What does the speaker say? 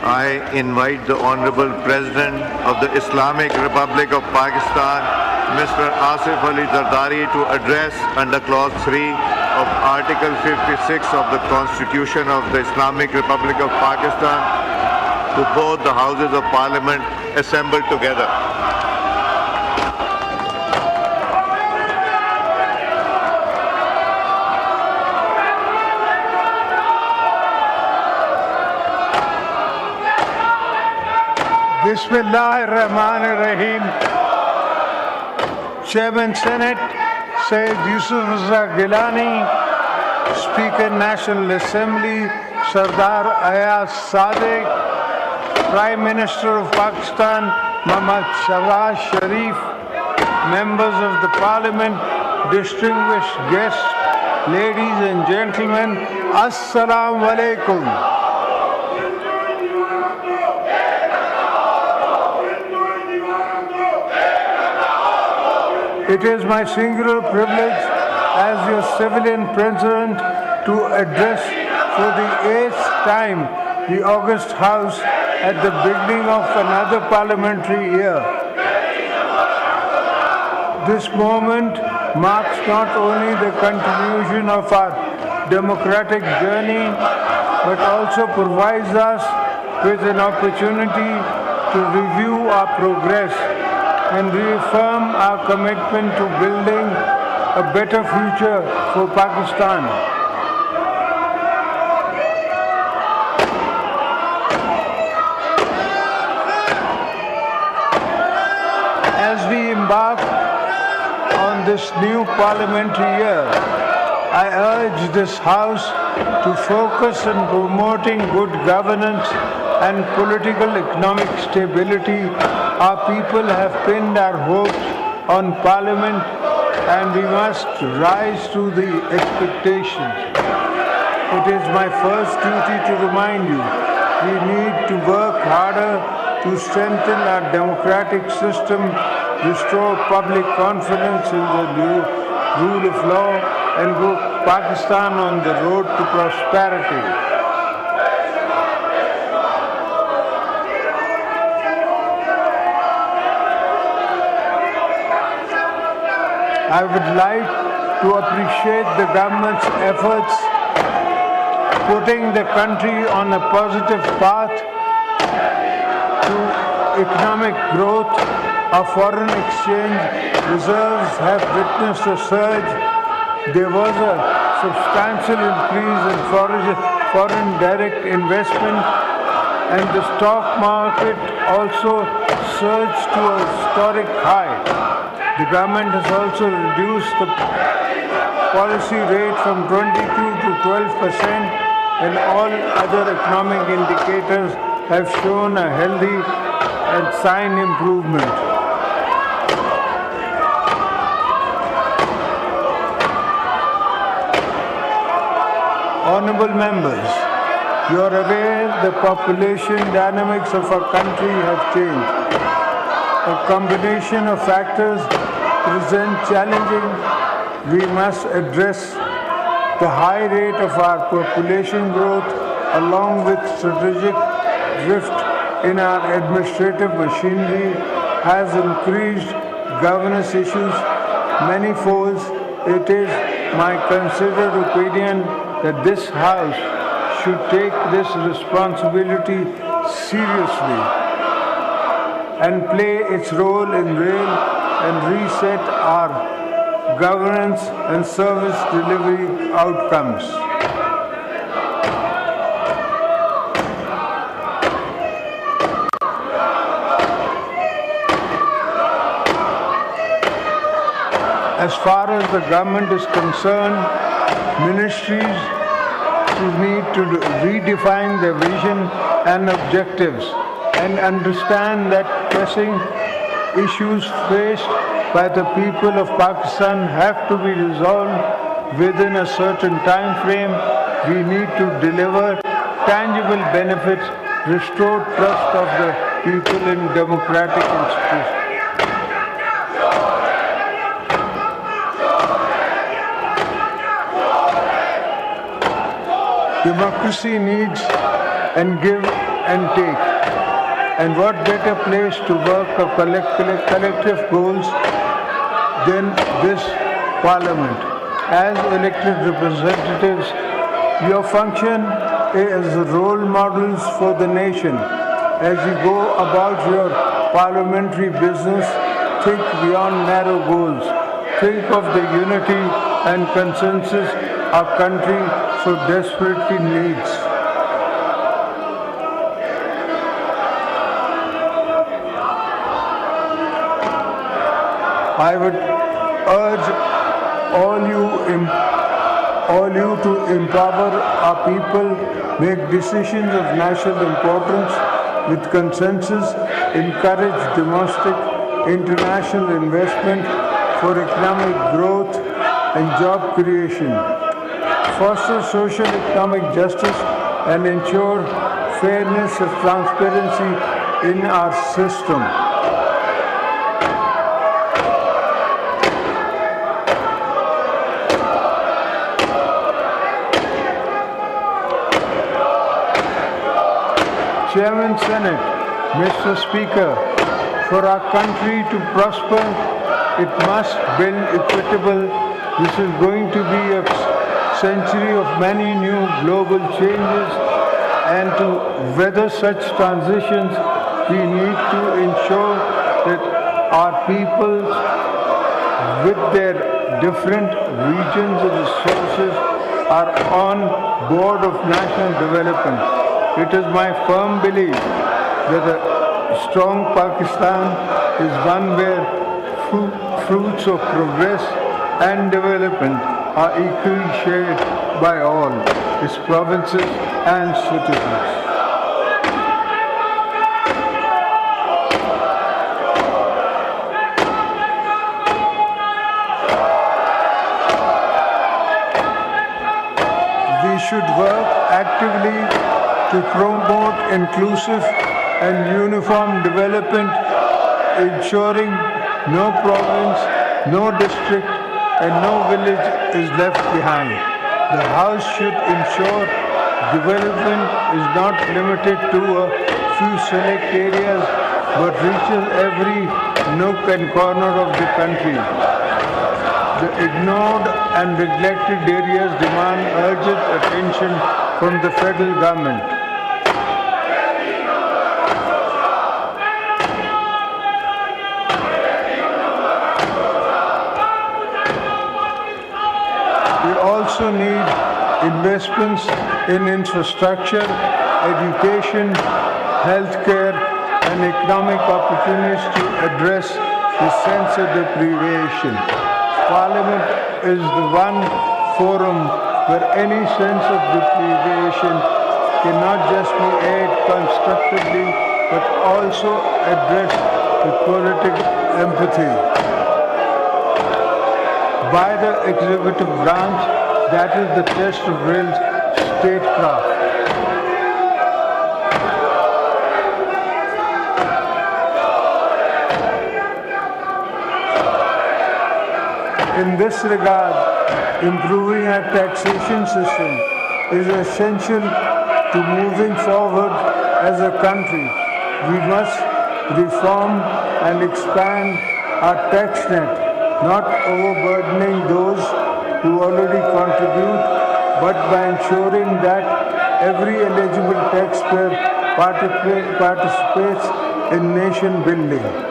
I invite the Honorable President of the Islamic Republic of Pakistan, Mr. Asif Ali Zardari, to address under Clause 3 of Article 56 of the Constitution of the Islamic Republic of Pakistan to both the Houses of Parliament assembled together. Bismillahir-Rahmanir-Rahim. Chairman Senate Sayyid Yusuf Raza Gilani, Speaker National Assembly Sardar Ayaz Sadiq, Prime Minister of Pakistan Muhammad Shahbaz Sharif, members of the Parliament, distinguished guests, ladies and gentlemen, Assalamu alaikum. It is my singular privilege as your civilian president to address for the 8th time the August House at the beginning of another parliamentary year. This moment marks not only the continuation of our democratic journey, but also provides us with an opportunity to review our progress and reaffirm our commitment to building a better future for Pakistan. As we embark on this new parliamentary year, I urge this House to focus on promoting good governance and political economic stability. Our people have pinned our hopes on Parliament, and we must rise to the expectations. It is my first duty to remind you, we need to work harder to strengthen our democratic system, restore public confidence in the rule of law, and put Pakistan on the road to prosperity. I would like to appreciate the government's efforts putting the country on a positive path to economic growth. Our foreign exchange reserves have witnessed a surge. There was a substantial increase in foreign direct investment, and the stock market also surged to a historic high. The government has also reduced the policy rate from 22 to 12%, and all other economic indicators have shown a healthy and sign improvement. Honorable members, you are aware the population dynamics of our country have changed. A combination of factors present challenging. We must address the high rate of our population growth along with strategic drift in our administrative machinery has increased governance issues manifold. It is my considered opinion that this House should take this responsibility seriously and play its role in rail and reset our governance and service delivery outcomes. As far as the government is concerned, ministries need to redefine their vision and objectives and understand that pressing issues faced by the people of Pakistan have to be resolved within a certain time frame. We need to deliver tangible benefits, restore trust of the people in democratic institutions. Democracy needs and give and take. And what better place to work for collective goals than this Parliament? As elected representatives, your function is role models for the nation. As you go about your parliamentary business, think beyond narrow goals. Think of the unity and consensus our country so desperately needs. I would urge all you to empower our people, make decisions of national importance with consensus, encourage domestic, international investment for economic growth and job creation, foster social economic justice and ensure fairness and transparency in our system. Chairman Senate, Mr. Speaker, for our country to prosper, it must build equitable. This is going to be a century of many new global changes, and to weather such transitions, we need to ensure that our peoples, with their different regions and resources, are on board of national development. It is my firm belief that a strong Pakistan is one where fruits of progress and development are equally shared by all its provinces and citizens. We should work actively to promote inclusive and uniform development, ensuring no province, no district, and no village is left behind. The House should ensure development is not limited to a few select areas, but reaches every nook and corner of the country. The ignored and neglected areas demand urgent attention from the federal government. We also need investments in infrastructure, education, healthcare, and economic opportunities to address the sense of deprivation. Parliament is the one forum where any sense of deprivation cannot just be aired constructively, but also addressed with political empathy. By the executive branch, that is the test of real statecraft. In this regard, improving our taxation system is essential to moving forward as a country. We must reform and expand our tax net, not overburdening those who already contribute, but by ensuring that every eligible taxpayer participates in nation building.